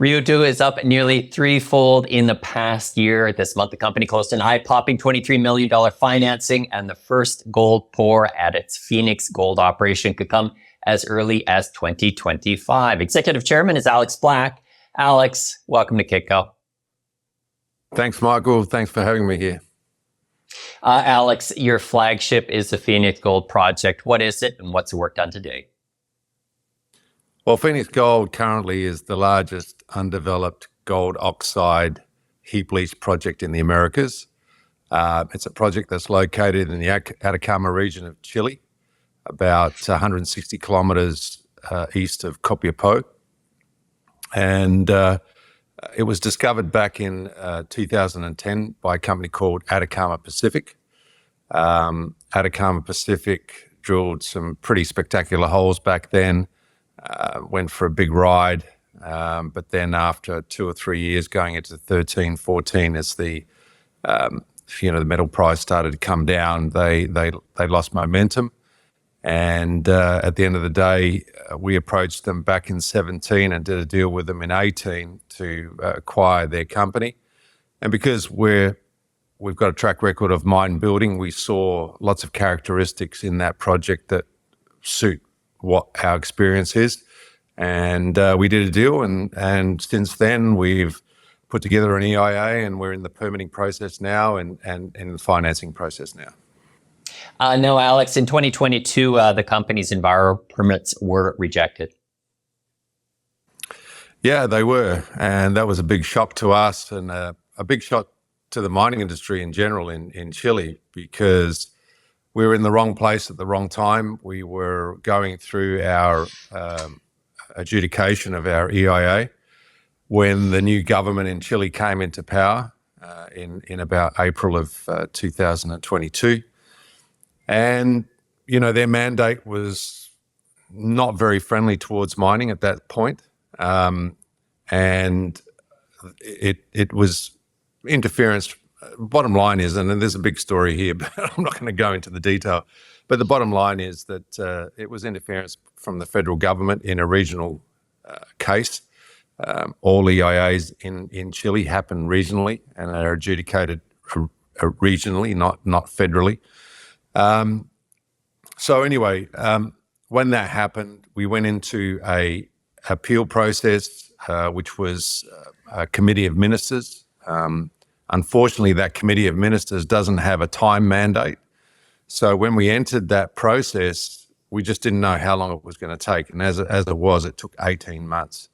Rio 2 is up nearly threefold in the past year. This month, the company closed an eye-popping $23 million financing, and the first gold pour at its Fenix gold operation could come as early as 2025. Executive Chairman is Alex Black. Alex, welcome to Kitco. Thanks, Michael. Thanks for having me here. Alex, your flagship is the Fenix Gold Project. What is it and what's the work done today? Well, Fenix Gold currently is the largest undeveloped gold oxide heap leach project in the Americas. It's a project that's located in the Atacama region of Chile, about 160 kilometers east of Copiapó. And it was discovered back in 2010 by a company called Atacama Pacific. Atacama Pacific drilled some pretty spectacular holes back then. Went for a big ride, but then after 2 or 3 years going into 13, 14, as the metal price started to come down, they lost momentum. And at the end of the day, we approached them back in 17 and did a deal with them in 18 to acquire their company. And because we've got a track record of mine building, we saw lots of characteristics in that project that suit what our experience is. And we did a deal, and since then we've put together an EIA, and we're in the permitting process now and in the financing process now. No, Alex, in 2022, the company's enviro permits were rejected. Yeah, they were. And that was a big shock to us and a big shock to the mining industry in general in Chile, because we were in the wrong place at the wrong time. We were going through our adjudication of our EIA when the new government in Chile came into power in about April of 2022. And, their mandate was not very friendly towards mining at that point. And it was interference. Bottom line is, and there's a big story here, but I'm not going to go into the detail, but the bottom line is that it was interference from the federal government in a regional case. All EIAs in Chile happen regionally and are adjudicated regionally, not federally. So anyway, when that happened, we went into a appeal process, which was a committee of ministers. Unfortunately, that committee of ministers doesn't have a time mandate. So when we entered that process, we just didn't know how long it was going to take. And as it was, it took 18 months.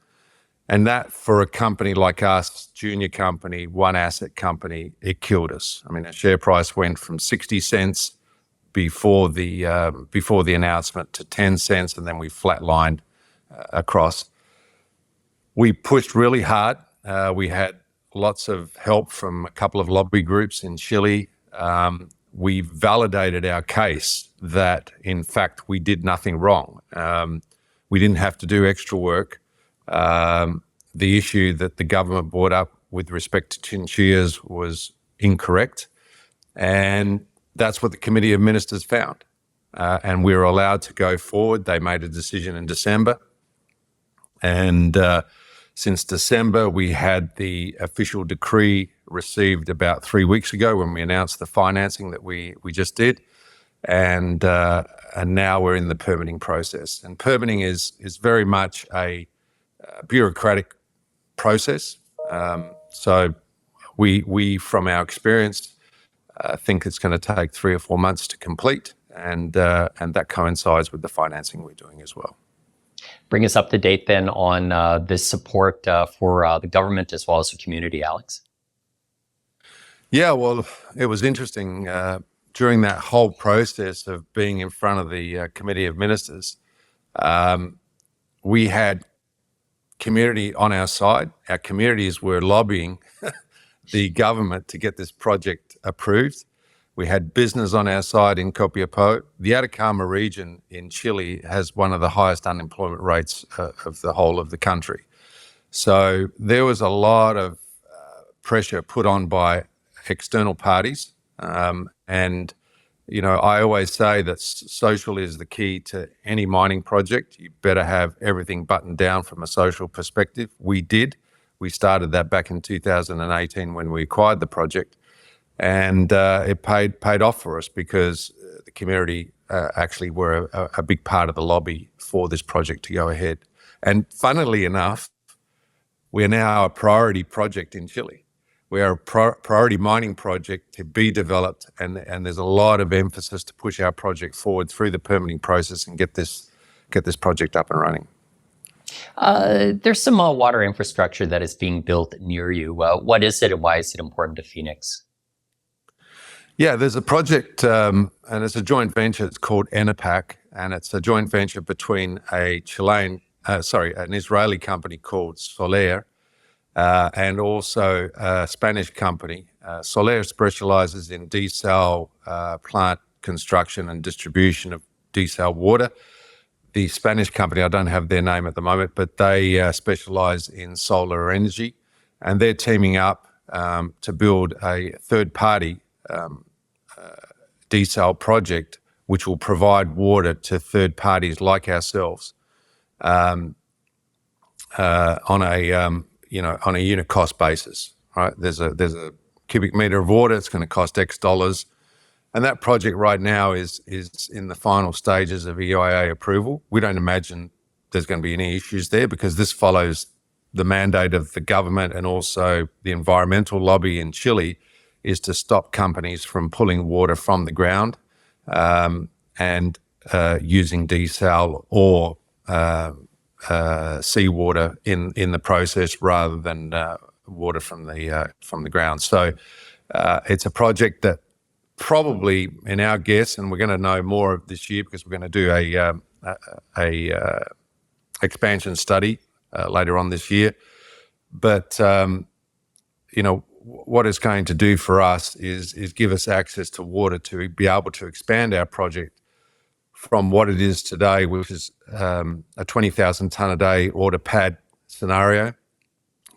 And that, for a company like us, junior company, one asset company, it killed us. I mean, our share price went from 60 cents before the announcement to 10 cents, and then we flatlined across. We pushed really hard. We had lots of help from a couple of lobby groups in Chile. We validated our case that, in fact, we did nothing wrong. We didn't have to do extra work. The issue that the government brought up with respect to chinchillas was incorrect. And that's what the Committee of Ministers found. And we were allowed to go forward. They made a decision in December. And since December, we had the official decree received about 3 weeks ago when we announced the financing that we just did. And now we're in the permitting process. And permitting is very much a bureaucratic process. So we from our experience, think it's going to take 3 or 4 months to complete. And that coincides with the financing we're doing as well. Bring us up to date then on this support for the government as well as the community, Alex. Yeah, well, it was interesting. During that whole process of being in front of the Committee of Ministers, we had community on our side. Our communities were lobbying the government to get this project approved. We had business on our side in Copiapó. The Atacama region in Chile has one of the highest unemployment rates of the whole of the country. So there was a lot of pressure put on by external parties. And, I always say that social is the key to any mining project. You better have everything buttoned down from a social perspective. We did. We started that back in 2018 when we acquired the project, and it paid off for us because the community actually were a big part of the lobby for this project to go ahead. And funnily enough, we are now a priority project in Chile. We are a priority mining project to be developed, and there's a lot of emphasis to push our project forward through the permitting process and get this project up and running. There's some water infrastructure that is being built near you. What is it, and why is it important to Fenix? Yeah, there's a project, and it's a joint venture. It's called ENIPAC, and it's a joint venture between an Israeli company called Soler, and also a Spanish company. Soler specializes in desal plant construction and distribution of desal water. The Spanish company, I don't have their name at the moment, but they specialize in solar energy, and they're teaming up to build a third-party desal project, which will provide water to third parties like ourselves on a unit cost basis. Right? There's a cubic meter of water. It's going to cost X dollars. And that project right now is in the final stages of EIA approval. We don't imagine there's going to be any issues there because this follows the mandate of the government and also the environmental lobby in Chile is to stop companies from pulling water from the ground and using desal or seawater in the process rather than water from the ground. So it's a project that probably, in our guess, and we're going to know more of this year because we're going to do a expansion study later on this year. But what it's going to do for us is give us access to water to be able to expand our project from what it is today, which is a 20,000 tonne a day order pad scenario,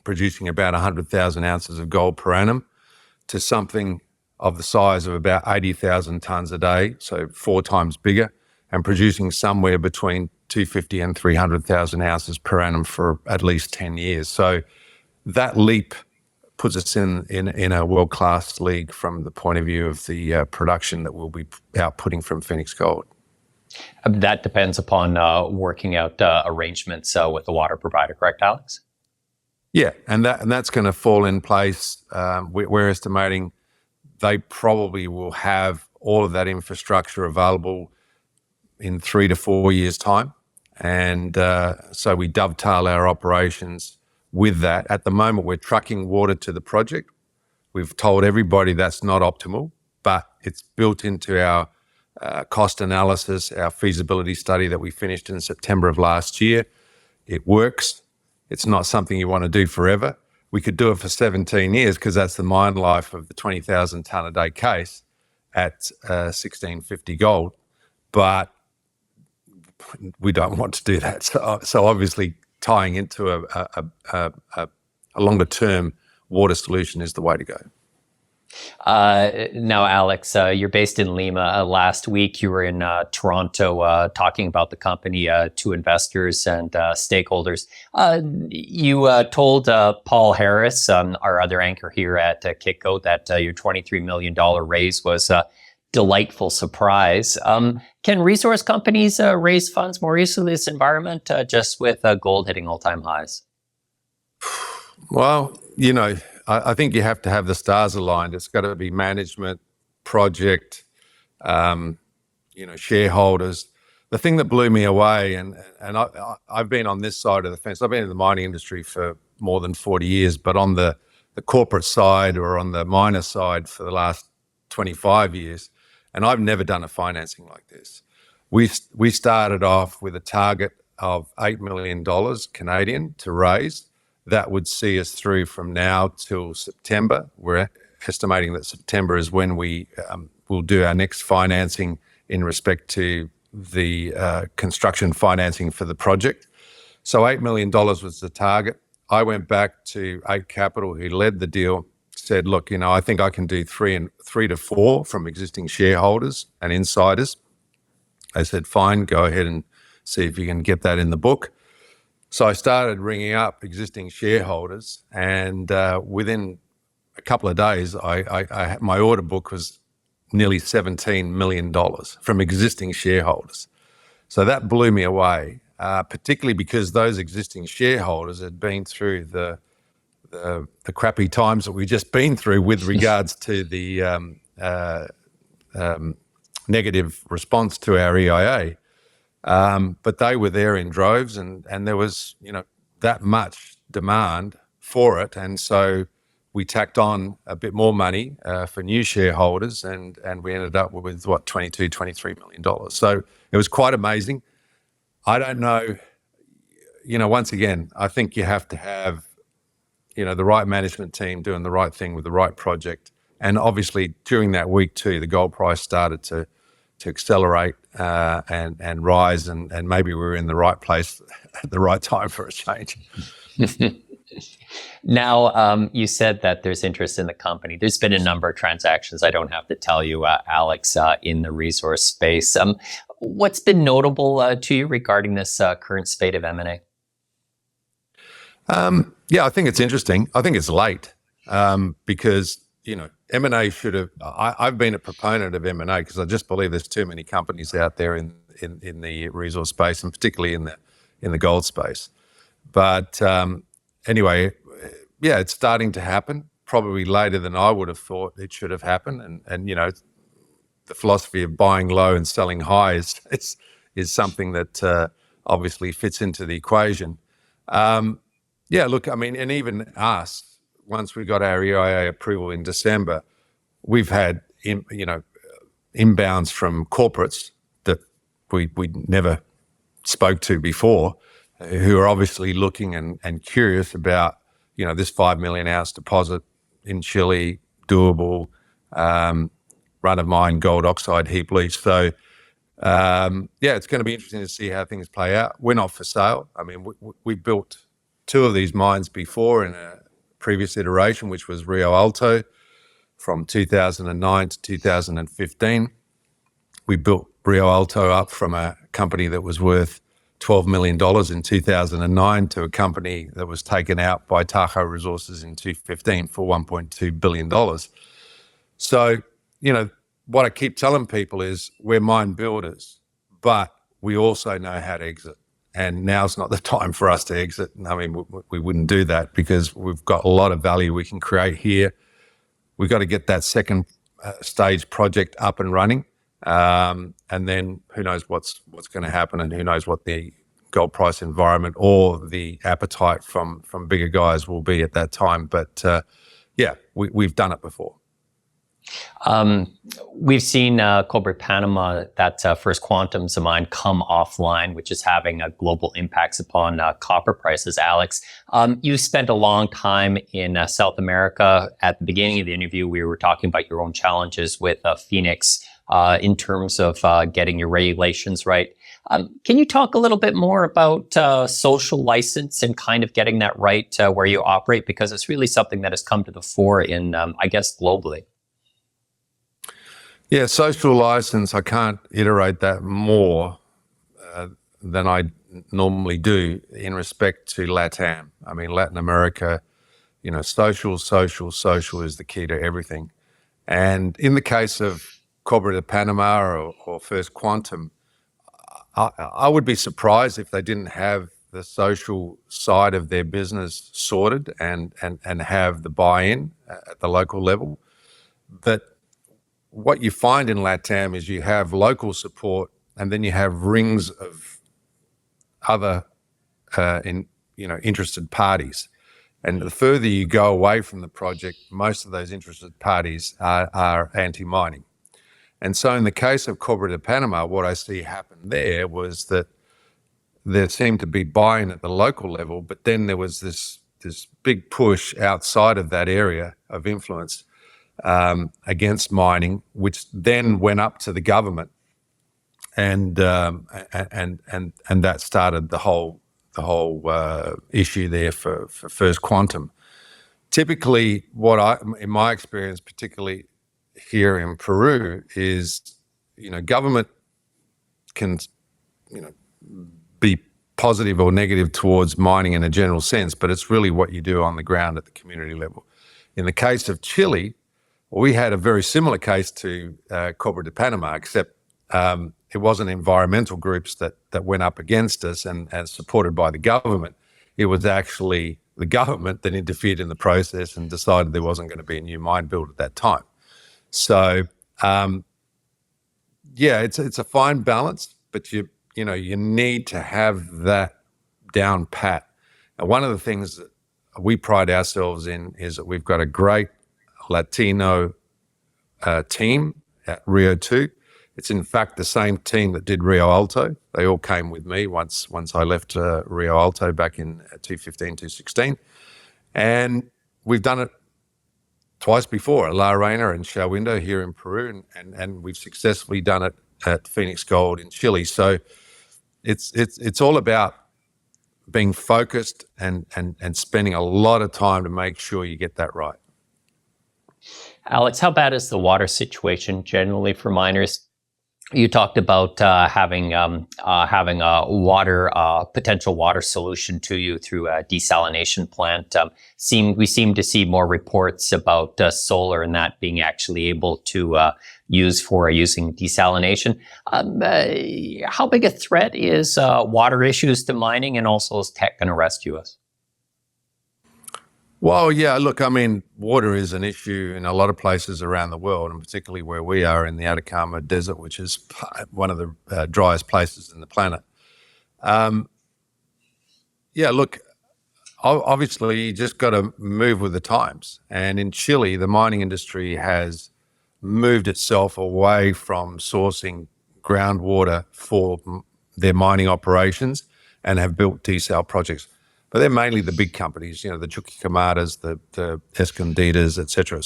producing about 100,000 ounces of gold per annum, to something of the size of about 80,000 tonnes a day, so 4 times bigger, and producing somewhere between 250 and 300,000 ounces per annum for at least 10 years. So that leap puts us in a world-class league from the point of view of the production that we'll be outputting from Fenix Gold. That depends upon working out arrangements with the water provider, correct, Alex? Yeah, and that's going to fall in place. We're estimating they probably will have all of that infrastructure available in 3 to 4 years' time. And so we dovetail our operations with that. At the moment, we're trucking water to the project. We've told everybody that's not optimal, but it's built into our cost analysis, our feasibility study that we finished in September of last year. It works. It's not something you want to do forever. We could do it for 17 years because that's the mine life of the 20,000 tonne a day case at $1,650 gold, but we don't want to do that. So obviously tying into a longer term water solution is the way to go. Now, Alex, you're based in Lima. Last week, you were in Toronto talking about the company to investors and stakeholders. You told Paul Harris, our other anchor here at Kitco, that your $23 million raise was a delightful surprise. Can resource companies raise funds more easily in this environment, just with gold hitting all-time highs? Well, I think you have to have the stars aligned. It's got to be management, project, shareholders. The thing that blew me away, and I've been on this side of the fence. I've been in the mining industry for more than 40 years, but on the corporate side or on the miner side for the last 25 years, and I've never done a financing like this. We started off with a target of $8 million Canadian to raise. That would see us through from now till September. We're estimating that September is when we will do our next financing in respect to the construction financing for the project. So $8 million was the target. I went back to 8 Capital, who led the deal, said, look, I think I can do 3 to 4 from existing shareholders and insiders. They said, fine, go ahead and see if you can get that in the book. So I started ringing up existing shareholders, and within a couple of days, my order book was nearly $17 million from existing shareholders. So that blew me away, particularly because those existing shareholders had been through the crappy times that we've just been through with regards to the negative response to our EIA. But they were there in droves, and there was, that much demand for it. And so we tacked on a bit more money for new shareholders, and we ended up with $23 million. So it was quite amazing. I don't know, once again, I think you have to have, the right management team doing the right thing with the right project. And obviously during that week too, the gold price started to accelerate and rise, and maybe we were in the right place at the right time for a change. Now, you said that there's interest in the company. There's been a number of transactions. I don't have to tell you, Alex, in the resource space. What's been notable to you regarding this current spate of M&A? Yeah, I think it's interesting. I think it's late because, M&A should have. I've been a proponent of M&A because I just believe there's too many companies out there in the resource space, and particularly in the gold space. But anyway, yeah, it's starting to happen. Probably later than I would have thought it should have happened. And the philosophy of buying low and selling high is something that obviously fits into the equation. Yeah, look, I mean, and even us, once we got our EIA approval in December, we've had inbounds from corporates that we never spoke to before, who are obviously looking and curious about this 5 million ounce deposit in Chile, doable, run of mine gold oxide heap leach. So yeah, it's going to be interesting to see how things play out. We're not for sale. I mean, we built 2 of these mines before in a previous iteration, which was Rio Alto from 2009 to 2015. We built Rio Alto up from a company that was worth $12 million in 2009 to a company that was taken out by Tahoe Resources in 2015 for $1.2 billion. So, what I keep telling people is we're mine builders, but we also know how to exit. And now's not the time for us to exit. I mean, we wouldn't do that because we've got a lot of value we can create here. We've got to get that second stage project up and running. And then who knows what's going to happen, and who knows what the gold price environment or the appetite from bigger guys will be at that time. But yeah, we've done it before. We've seen Cobre Panama, that First Quantum's mine, come offline, which is having global impacts upon copper prices. Alex, you spent a long time in South America. At the beginning of the interview, we were talking about your own challenges with Fenix in terms of getting your regulations right. Can you talk a little bit more about social license and kind of getting that right where you operate? Because it's really something that has come to the fore in, I guess, globally. Yeah, social license, I can't iterate that more than I normally do in respect to LATAM. I mean, Latin America, social is the key to everything. And in the case of Cobre de Panama or First Quantum, I would be surprised if they didn't have the social side of their business sorted and have the buy-in at the local level. But what you find in LATAM is you have local support, and then you have rings of other interested parties. And the further you go away from the project, most of those interested parties are anti-mining. And so in the case of Cobre de Panama, what I see happen there was that there seemed to be buy-in at the local level, but then there was this big push outside of that area of influence against mining, which then went up to the government, and that started the whole issue there for First Quantum. Typically, in my experience, particularly here in Peru, is government can be positive or negative towards mining in a general sense, but it's really what you do on the ground at the community level. In the case of Chile, we had a very similar case to Cobre de Panama, except it wasn't environmental groups that went up against us and supported by the government. It was actually the government that interfered in the process and decided there wasn't going to be a new mine built at that time. So, it's a fine balance, but you need to have that down pat. And one of the things that we pride ourselves in is that we've got a great Latino team at Rio 2. It's in fact the same team that did Rio Alto. They all came with me once I left Rio Alto back in 2015, 2016. And we've done it twice before, at La Arena and Shahuindo here in Peru, and we've successfully done it at Fenix Gold in Chile. So it's all about being focused and spending a lot of time to make sure you get that right. Alex, how bad is the water situation generally for miners? You talked about having a potential water solution to you through a desalination plant. We seem to see more reports about solar and that being actually able to using desalination. How big a threat is water issues to mining, and also is tech going to rescue us? Well, yeah, look, I mean, water is an issue in a lot of places around the world, and particularly where we are in the Atacama Desert, which is one of the driest places in the planet. Look, obviously you just got to move with the times. And in Chile, the mining industry has moved itself away from sourcing groundwater for their mining operations and have built desal projects. But they're mainly the big companies, the Chuquicamatas, the Escondidas, et cetera,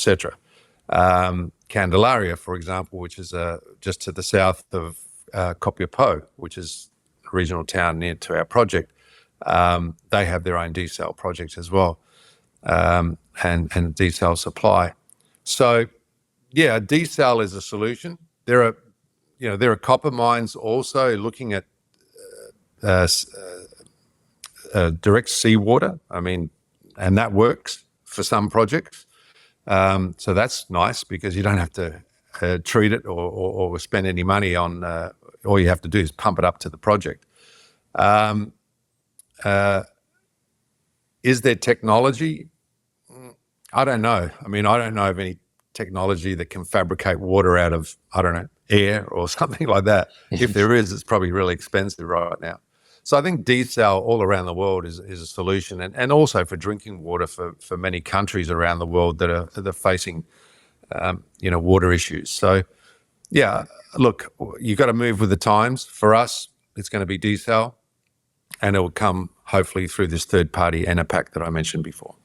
Candelaria, for example, which is just to the south of Copiapó, which is a regional town near to our project. They have their own desal projects as well, and desal supply. So, yeah, desal is a solution. There are copper mines also looking at direct seawater. I mean, and that works for some projects. So that's nice because you don't have to treat it or spend any money on. All you have to do is pump it up to the project. Is there technology? I don't know. I mean, I don't know of any technology that can fabricate water out of, air or something like that. If there is, it's probably really expensive right now. So I think desal all around the world is a solution, and also for drinking water for many countries around the world that are facing, water issues. So, yeah, look, you got to move with the times. For us, it's going to be desal, and it will come hopefully through this third-party ENAPAC that I mentioned before.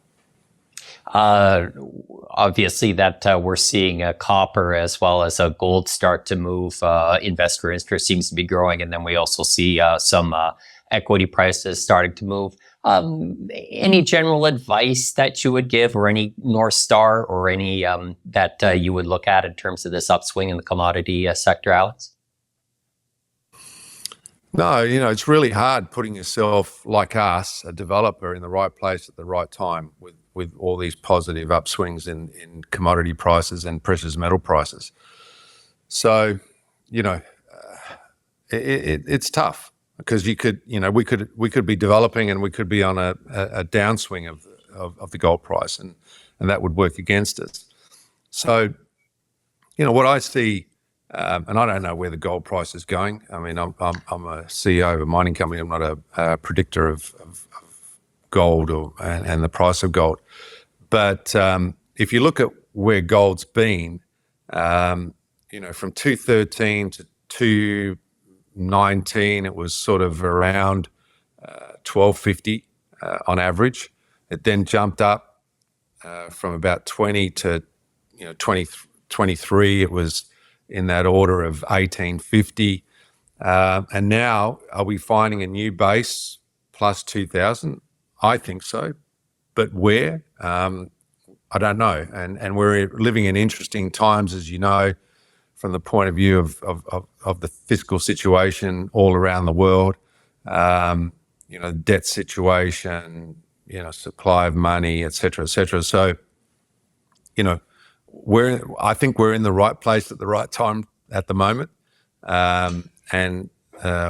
Obviously that we're seeing copper as well as gold start to move. Investor interest seems to be growing, and then we also see some equity prices starting to move. Any general advice that you would give, or any North Star, or any that you would look at in terms of this upswing in the commodity sector, Alex? No, it's really hard putting yourself, like us, a developer, in the right place at the right time with all these positive upswings in commodity prices and precious metal prices. So, it's tough because we could be developing and we could be on a downswing of the gold price, and that would work against us. So, what I see. And I don't know where the gold price is going. I mean, I'm a CEO of a mining company. I'm not a predictor of gold and the price of gold. But if you look at where gold's been, from 2013 to 2019, it was sort of around $1,250 on average. It then jumped up from about 20 to 2023. It was in that order of 1850. And now, are we finding a new base plus 2,000? I think so. But where? I don't know. And we're living in interesting times, as you know, from the point of view of the fiscal situation all around the world. debt situation, supply of money, et cetera, et cetera. So, I think we're in the right place at the right time at the moment. And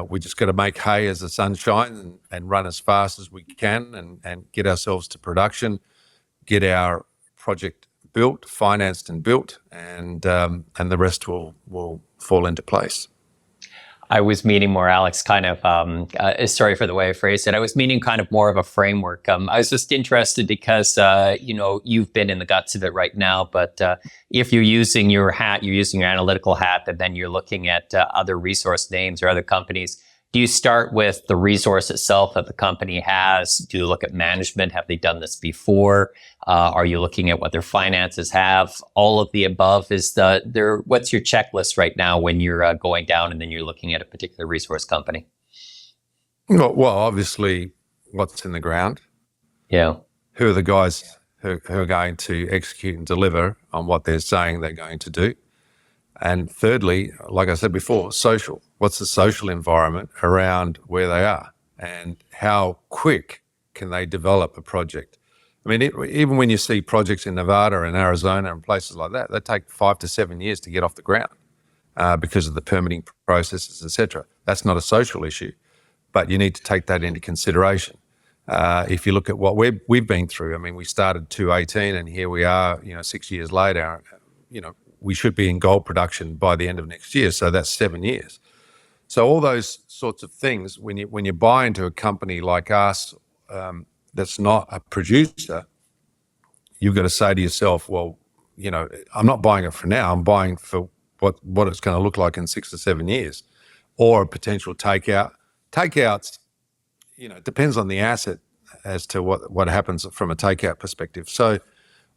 we just got to make hay as the sun shines and run as fast as we can and get ourselves to production, get our project built, financed and built, and the rest will fall into place. I was meaning more, Alex, kind of, sorry for the way I phrased it. I was meaning kind of more of a framework. I was just interested because, you've been in the guts of it right now, but if you're using your hat, you're using your analytical hat, and then you're looking at other resource names or other companies, do you start with the resource itself that the company has? Do you look at management? Have they done this before? Are you looking at what their finances have? All of the above. What's your checklist right now when you're going down and then you're looking at a particular resource company? Well, obviously, what's in the ground? Yeah. Who are the guys who are going to execute and deliver on what they're saying they're going to do? And thirdly, like I said before, social. What's the social environment around where they are, and how quick can they develop a project? I mean, even when you see projects in Nevada and Arizona and places like that, they take 5 to 7 years to get off the ground because of the permitting processes, et cetera. That's not a social issue, but you need to take that into consideration. If you look at what we've been through, I mean, we started 2018 and here we are, 6 years later, we should be in gold production by the end of next year. So that's 7 years. So all those sorts of things, when you buy into a company like us that's not a producer, you've got to say to yourself, well, I'm not buying it for now. I'm buying for what it's going to look like in 6 to 7 years, or a potential takeout. Takeouts, it depends on the asset as to what happens from a takeout perspective. So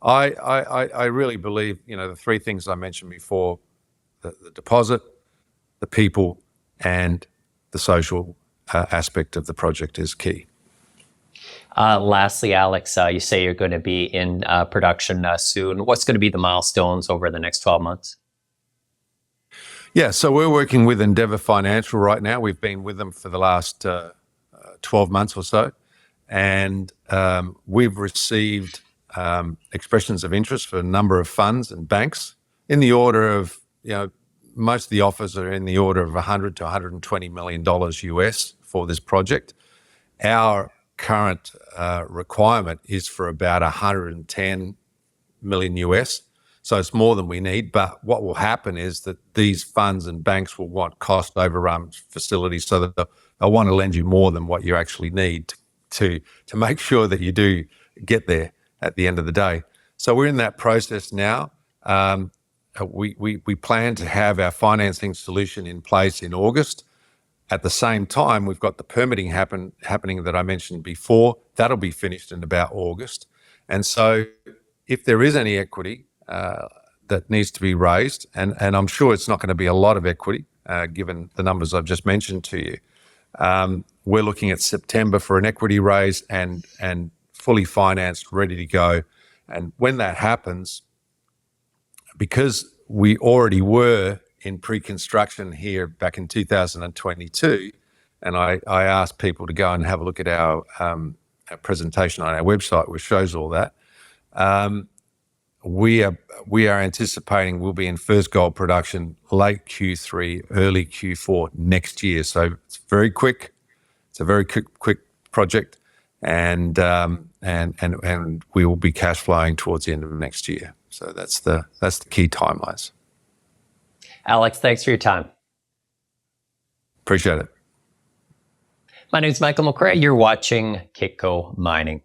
I really believe, the three things I mentioned before, the deposit, the people, and the social aspect of the project is key. Lastly, Alex, you say you're going to be in production soon. What's going to be the milestones over the next 12 months? Yeah, so we're working with Endeavour Financial right now. We've been with them for the last 12 months or so, and we've received expressions of interest for a number of funds and banks in the order of, most of the offers are in the order of $100 to $120 million US for this project. Our current requirement is for about 110 million US. So it's more than we need. But what will happen is that these funds and banks will want cost overrun facilities so that they'll want to lend you more than what you actually need to make sure that you do get there at the end of the day. So we're in that process now. We plan to have our financing solution in place in August. At the same time, we've got the permitting happening that I mentioned before. That'll be finished in about August. And so if there is any equity that needs to be raised, and I'm sure it's not going to be a lot of equity, given the numbers I've just mentioned to you, we're looking at September for an equity raise and fully financed, ready to go. And when that happens, because we already were in pre-construction here back in 2022, and I asked people to go and have a look at our presentation on our website, which shows all that. We are anticipating we'll be in first gold production late Q3, early Q4 next year. So it's very quick. It's a very quick project, and we will be cash flowing towards the end of next year. So that's the key timelines. Alex, thanks for your time. Appreciate it. My name is Michael McRae. You're watching Kitco Mining.